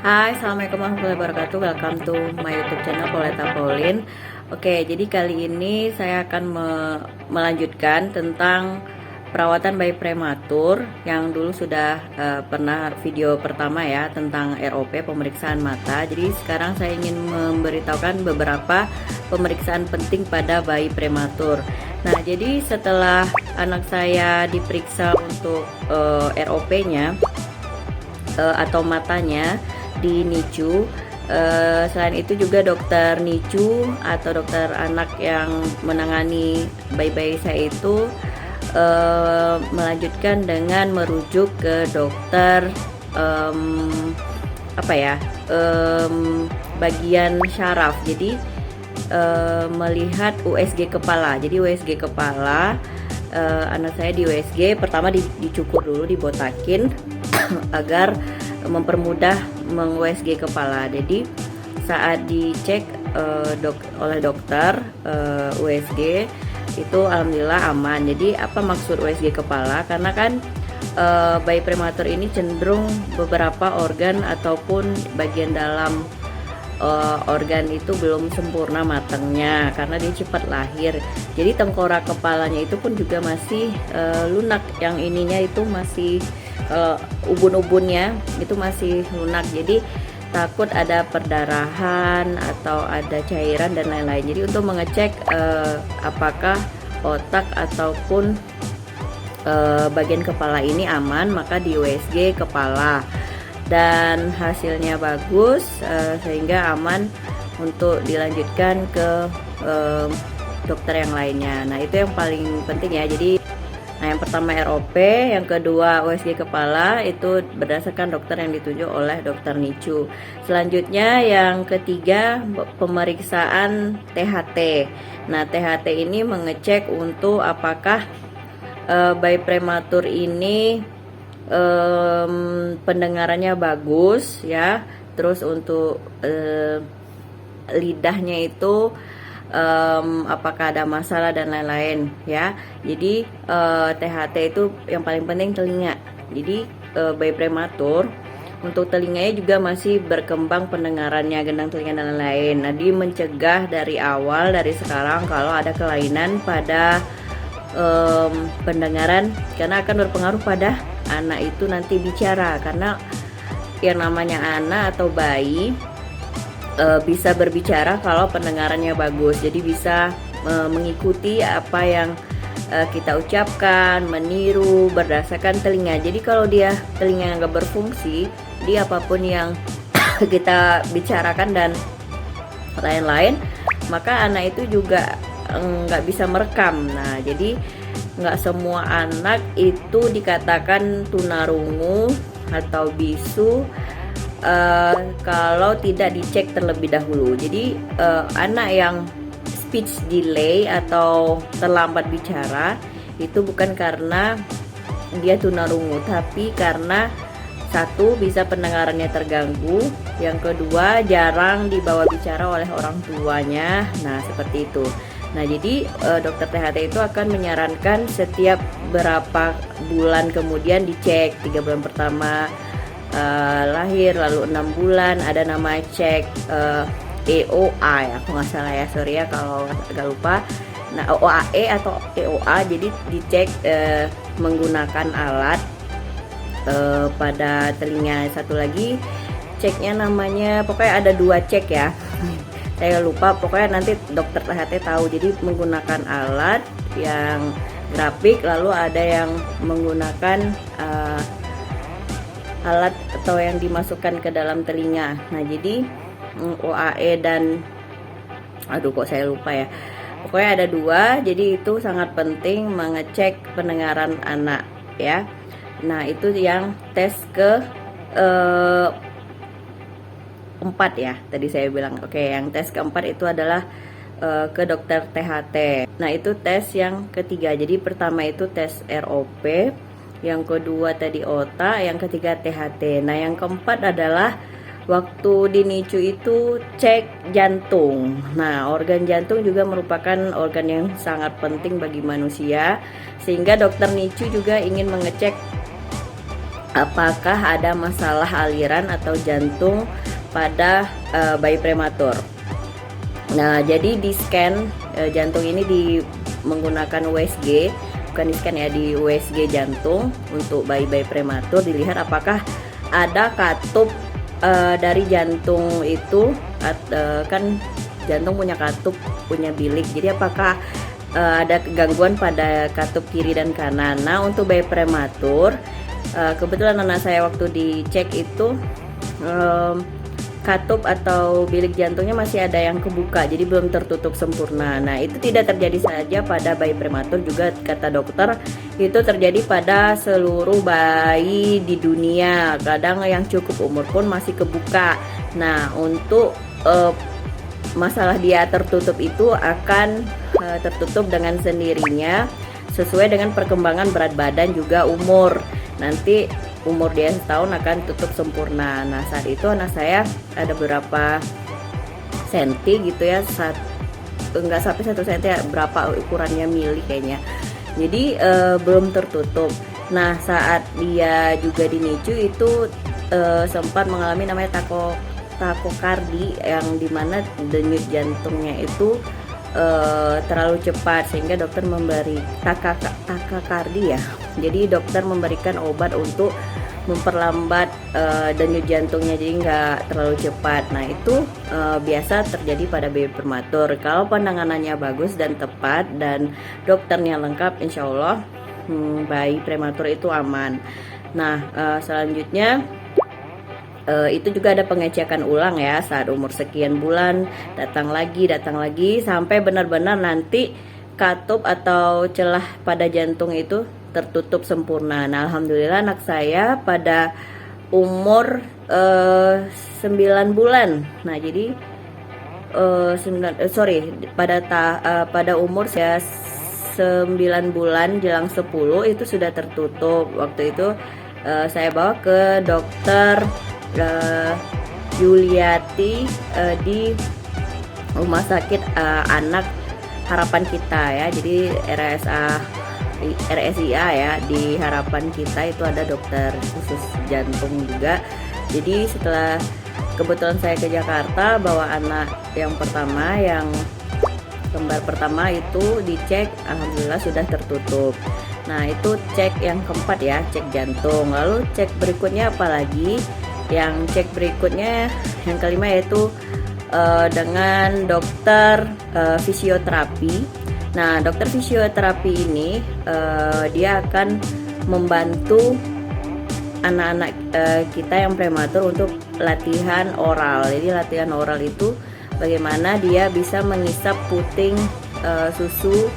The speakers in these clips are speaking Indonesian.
Hai, assalamualaikum warahmatullahi wabarakatuh. Welcome to my YouTube channel Pauletta Pauline. Oke, jadi kali ini saya akan melanjutkan tentang perawatan bayi prematur yang dulu sudah pernah video pertama ya tentang ROP pemeriksaan mata. Jadi sekarang saya ingin memberitahukan beberapa pemeriksaan penting pada bayi prematur. Nah, jadi setelah anak saya diperiksa untuk ROP-nya atau matanya di NICU. Selain itu juga dokter NICU atau dokter anak yang menangani bayi-bayi saya itu melanjutkan dengan merujuk ke dokter bagian syaraf. Jadi melihat USG kepala. Jadi USG kepala, anak saya di USG pertama dicukur dulu, dibotakin agar mempermudah meng-USG kepala. Jadi saat dicek oleh dokter USG itu alhamdulillah aman. Jadi apa maksud USG kepala? Karena kan bayi prematur ini cenderung beberapa organ ataupun bagian dalam organ itu belum sempurna matangnya karena dia cepat lahir. Jadi tengkorak kepalanya itu pun juga masih lunak, yang ininya itu masih ubun-ubunnya itu masih lunak. Jadi takut ada perdarahan atau ada cairan dan lain-lain. Jadi untuk mengecek apakah otak ataupun bagian kepala ini aman, maka di USG kepala dan hasilnya bagus, sehingga aman untuk dilanjutkan ke dokter yang lainnya. Nah, itu yang paling penting ya. Jadi yang pertama ROP, yang kedua USG kepala, itu berdasarkan dokter yang ditunjuk oleh dokter NICU. Selanjutnya yang ketiga pemeriksaan THT. Nah, THT ini mengecek untuk apakah bayi prematur ini pendengarannya bagus ya. Terus untuk lidahnya itu apakah ada masalah dan lain-lain ya. Jadi THT itu yang paling penting telinga. Jadi bayi prematur untuk telinganya juga masih berkembang pendengarannya, gendang telinga dan lain-lain. Nah, dia mencegah dari awal, dari sekarang kalau ada kelainan pada pendengaran, karena akan berpengaruh pada anak itu nanti bicara. Karena yang namanya anak atau bayi bisa berbicara kalau pendengarannya bagus. Jadi bisa mengikuti apa yang kita ucapkan, meniru berdasarkan telinga. Jadi kalau dia telinga nggak berfungsi, dia apapun yang kita bicarakan dan lain-lain, maka anak itu juga nggak bisa merekam. Nah, jadi nggak semua anak itu dikatakan tunarungu atau bisu kalau tidak dicek terlebih dahulu. Jadi anak yang speech delay atau terlambat bicara itu bukan karena dia tunarungu, tapi karena satu, bisa pendengarannya terganggu, yang kedua jarang dibawa bicara oleh orang tuanya. Nah, seperti itu. Nah, jadi dokter THT itu akan menyarankan setiap berapa bulan kemudian dicek. 3 bulan pertama lahir, lalu 6 bulan ada nama cek EOA ya, aku nggak salah ya, sorry ya kalau agak lupa. Nah, OAE atau EOA, jadi dicek menggunakan alat pada telinga. Satu lagi ceknya namanya, pokoknya ada 2 cek ya. Saya lupa, pokoknya nanti dokter THT tahu. Jadi menggunakan alat yang grafik, lalu ada yang menggunakan alat atau yang dimasukkan ke dalam telinga. Nah, jadi OAE dan kok saya lupa ya. Pokoknya ada 2. Jadi itu sangat penting mengecek pendengaran anak ya. Nah, itu yang tes ke 4 ya. Tadi saya bilang. Oke, yang tes keempat itu adalah ke dokter THT. Nah, itu tes yang ketiga. Jadi pertama itu tes ROP, yang kedua tadi otak, yang ketiga THT. Nah, yang keempat adalah waktu di NICU itu cek jantung. Nah, organ jantung juga merupakan organ yang sangat penting bagi manusia, sehingga dokter NICU juga ingin mengecek apakah ada masalah aliran atau jantung pada bayi prematur. Nah, jadi di scan jantung ini menggunakan USG, bukan di scan ya, di USG jantung untuk bayi-bayi prematur, dilihat apakah ada katup dari jantung itu, kan jantung punya katup, punya bilik. Jadi apakah ada gangguan pada katup kiri dan kanan. Nah, untuk bayi prematur, kebetulan anak saya waktu dicek itu katup atau bilik jantungnya masih ada yang kebuka, jadi belum tertutup sempurna. Nah, itu tidak terjadi saja pada bayi prematur, juga kata dokter itu terjadi pada seluruh bayi di dunia. Kadang yang cukup umur pun masih kebuka. Nah, untuk masalah dia tertutup itu akan tertutup dengan sendirinya sesuai dengan perkembangan berat badan juga umur. Nanti umur dia setahun akan tutup sempurna. Nah, saat itu anak saya ada berapa senti gitu ya, enggak sampai 1 senti, berapa ukurannya mili kayaknya. Jadi belum tertutup. Nah, saat dia juga di NICU itu sempat mengalami namanya takokardi, yang dimana denyut jantungnya itu terlalu cepat sehingga dokter memberi takakardi ya. Jadi dokter memberikan obat untuk memperlambat denyut jantungnya, jadi nggak terlalu cepat. Nah, itu biasa terjadi pada bayi prematur. Kalau penanganannya bagus dan tepat dan dokternya lengkap, insya Allah bayi prematur itu aman. Nah, selanjutnya itu juga ada pengecekan ulang ya, saat umur sekian bulan datang lagi sampai benar-benar nanti katup atau celah pada jantung itu tertutup sempurna. Nah, alhamdulillah anak saya pada umur 9 bulan. Nah, jadi pada umur saya 9 bulan jelang 10 itu sudah tertutup. Waktu itu saya bawa ke dokter Yuliati di Rumah Sakit Anak Harapan Kita ya. Jadi RSIA ya, di Harapan Kita itu ada dokter khusus jantung juga. Jadi setelah kebetulan saya ke Jakarta bawa anak yang pertama, yang kembar pertama itu dicek, alhamdulillah sudah tertutup. Nah, itu cek yang keempat ya, cek jantung. Lalu cek berikutnya apalagi? Yang cek berikutnya yang kelima yaitu dengan dokter fisioterapi. Nah, dokter fisioterapi ini dia akan membantu anak-anak kita yang prematur untuk latihan oral. Jadi latihan oral itu bagaimana dia bisa mengisap puting susu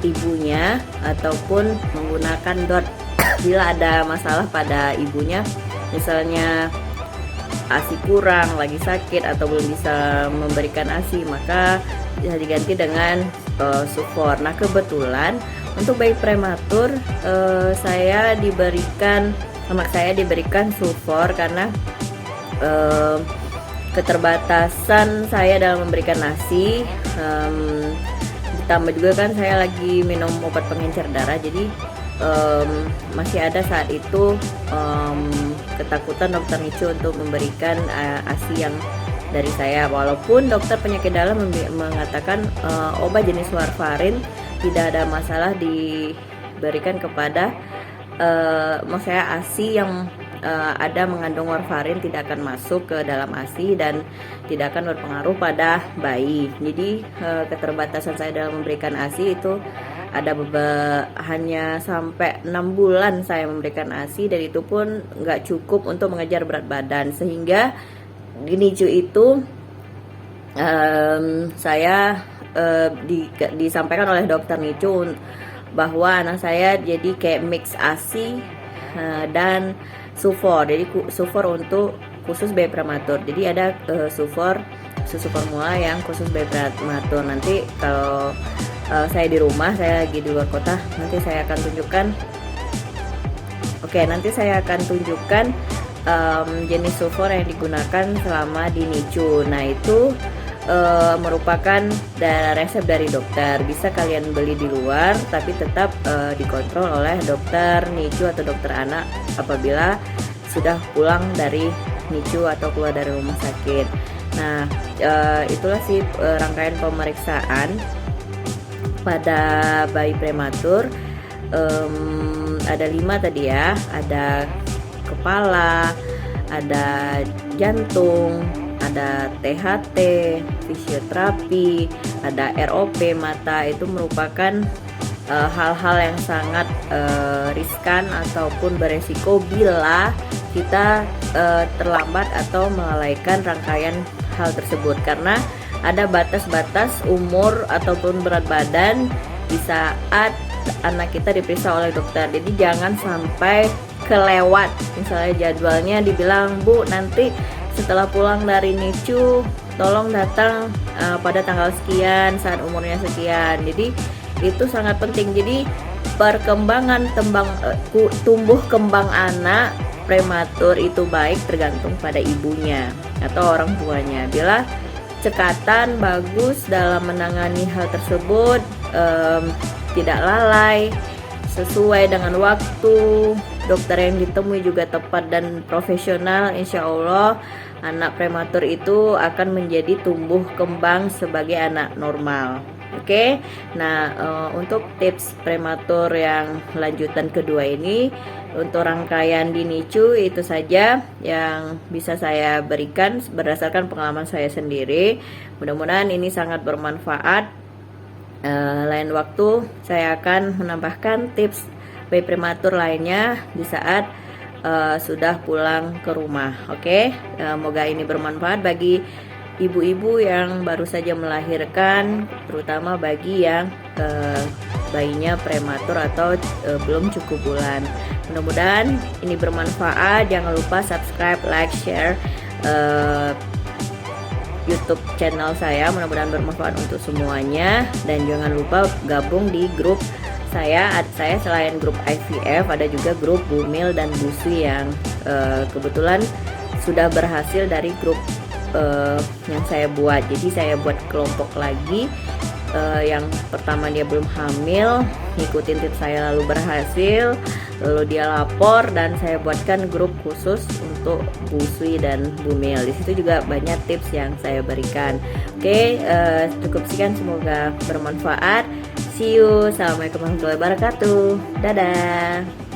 ibunya ataupun menggunakan DOT bila ada masalah pada ibunya, misalnya ASI kurang, lagi sakit atau belum bisa memberikan ASI, maka bisa diganti dengan sufor. Nah, kebetulan untuk bayi prematur anak saya diberikan sufor karena keterbatasan saya dalam memberikan ASI, ditambah juga kan saya lagi minum obat pengencer darah, jadi masih ada saat itu ketakutan dokter NICU untuk memberikan ASI yang dari saya, walaupun dokter penyakit dalam mengatakan obat jenis warfarin tidak ada masalah diberikan kepada maksudnya ASI yang ada mengandung warfarin tidak akan masuk ke dalam ASI dan tidak akan berpengaruh pada bayi. Jadi keterbatasan saya dalam memberikan ASI itu ada hanya sampai 6 bulan saya memberikan ASI, dan itu pun nggak cukup untuk mengejar berat badan, sehingga di NICU itu saya disampaikan oleh dokter NICU bahwa anak saya jadi kayak mix ASI dan sufor. Jadi sufor untuk khusus bayi prematur. Jadi ada sufor susu formula yang khusus bayi prematur. Nanti kalau saya di rumah, saya lagi di luar kota, nanti saya akan tunjukkan. Nanti saya akan tunjukkan jenis sufor yang digunakan selama di NICU. Nah, itu merupakan resep dari dokter. Bisa kalian beli di luar, tapi tetap dikontrol oleh dokter NICU atau dokter anak apabila sudah pulang dari NICU atau keluar dari rumah sakit. Nah, itulah sih rangkaian pemeriksaan pada bayi prematur. Ada 5 tadi ya, ada kepala, ada jantung, ada THT, fisioterapi, ada ROP mata. Itu merupakan hal-hal yang sangat riskan ataupun beresiko bila kita terlambat atau melalaikan rangkaian hal tersebut, karena ada batas-batas umur ataupun berat badan di saat anak kita diperiksa oleh dokter. Jadi jangan sampai kelewat, misalnya jadwalnya dibilang, Bu nanti setelah pulang dari NICU tolong datang pada tanggal sekian saat umurnya sekian. Jadi itu sangat penting. Jadi perkembangan tumbuh kembang anak prematur itu baik tergantung pada ibunya atau orang tuanya. Bila cekatan bagus dalam menangani hal tersebut, tidak lalai, sesuai dengan waktu, dokter yang ditemui juga tepat dan profesional, insya Allah anak prematur itu akan menjadi tumbuh kembang sebagai anak normal. Oke, nah untuk tips prematur yang lanjutan kedua ini, untuk rangkaian di NICU itu saja yang bisa saya berikan berdasarkan pengalaman saya sendiri. Mudah-mudahan ini sangat bermanfaat. Lain waktu saya akan menambahkan tips bayi prematur lainnya di saat sudah pulang ke rumah. Oke, semoga ini bermanfaat bagi ibu-ibu yang baru saja melahirkan, terutama bagi yang bayinya prematur atau belum cukup bulan. Mudah-mudahan ini bermanfaat. Jangan lupa subscribe, like, share YouTube channel saya, mudah-mudahan bermanfaat untuk semuanya. Dan jangan lupa gabung di grup saya selain grup IVF ada juga grup Bumil dan Busui yang kebetulan sudah berhasil dari grup yang saya buat. Jadi saya buat kelompok lagi, yang pertama dia belum hamil, ngikutin tips saya lalu berhasil, lalu dia lapor, dan saya buatkan grup khusus untuk Busui dan Bumil. Di situ juga banyak tips yang saya berikan. Oke, cukup sekian, semoga bermanfaat. See you. Assalamualaikum warahmatullahi wabarakatuh. Dadah.